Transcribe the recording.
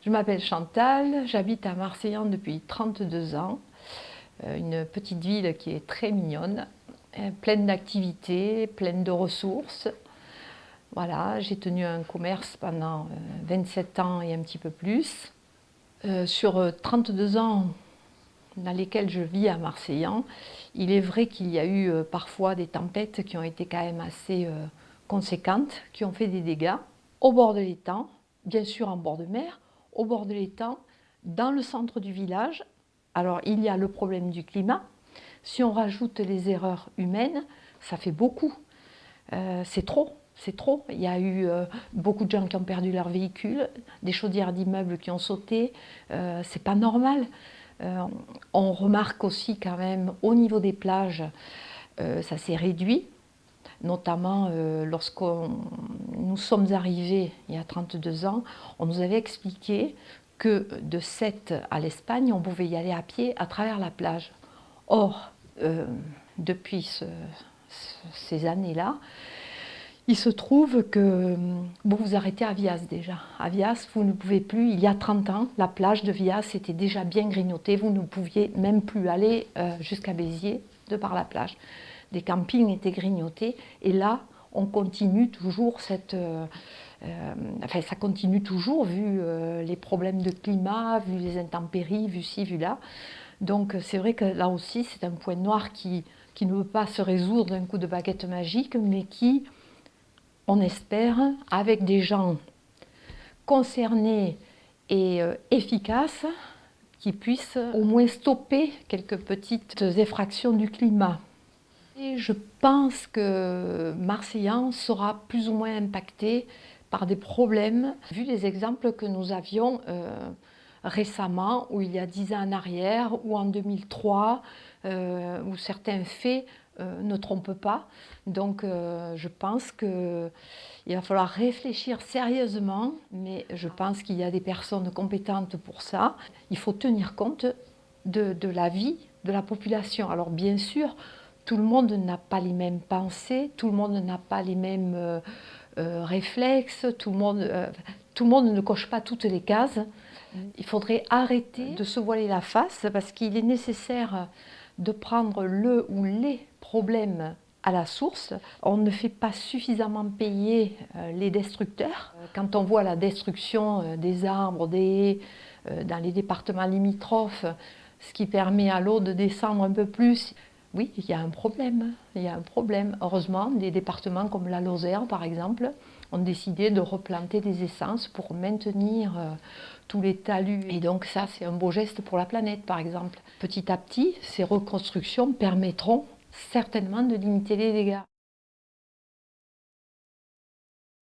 Je m'appelle Chantal, j'habite à Marseillan depuis 32 ans, une petite ville qui est très mignonne, pleine d'activités, pleine de ressources. Voilà, j'ai tenu un commerce pendant 27 ans et un petit peu plus. Sur 32 ans dans lesquels je vis à Marseillan, il est vrai qu'il y a eu parfois des tempêtes qui ont été quand même assez conséquentes, qui ont fait des dégâts au bord de l'étang, bien sûr en bord de mer, au bord de l'étang, dans le centre du village. Alors il y a le problème du climat. Si on rajoute les erreurs humaines, ça fait beaucoup. C'est trop. C'est trop. Il y a eu beaucoup de gens qui ont perdu leur véhicule, des chaudières d'immeubles qui ont sauté. C'est pas normal. On remarque aussi quand même au niveau des plages, ça s'est réduit, notamment lorsque nous sommes arrivés il y a 32 ans, on nous avait expliqué que de Sète à l'Espagne, on pouvait y aller à pied à travers la plage. Or, depuis ces années-là, il se trouve que vous arrêtez à Vias déjà. À Vias, vous ne pouvez plus, il y a 30 ans, la plage de Vias était déjà bien grignotée. Vous ne pouviez même plus aller jusqu'à Béziers de par la plage. Des campings étaient grignotés. Et là, on continue toujours ça continue toujours vu les problèmes de climat, vu les intempéries, vu ci, vu là. Donc c'est vrai que là aussi, c'est un point noir qui ne veut pas se résoudre d'un coup de baguette magique, mais qui, on espère, avec des gens concernés et efficaces, qui puissent au moins stopper quelques petites effractions du climat. Et je pense que Marseillan sera plus ou moins impacté par des problèmes, vu les exemples que nous avions récemment, ou il y a 10 ans en arrière, ou en 2003, où certains faits ne trompent pas. Donc je pense qu'il va falloir réfléchir sérieusement, mais je pense qu'il y a des personnes compétentes pour ça. Il faut tenir compte de la vie de la population. Alors bien sûr, tout le monde n'a pas les mêmes pensées, tout le monde n'a pas les mêmes réflexes, tout le monde ne coche pas toutes les cases. Il faudrait arrêter de se voiler la face parce qu'il est nécessaire de prendre le ou les problèmes à la source. On ne fait pas suffisamment payer les destructeurs. Quand on voit la destruction des arbres, des haies, dans les départements limitrophes, ce qui permet à l'eau de descendre un peu plus, oui, il y a un problème. Il y a un problème. Heureusement, des départements comme la Lozère, par exemple, ont décidé de replanter des essences pour maintenir tous les talus. Et donc ça, c'est un beau geste pour la planète, par exemple. Petit à petit, ces reconstructions permettront certainement de limiter les dégâts.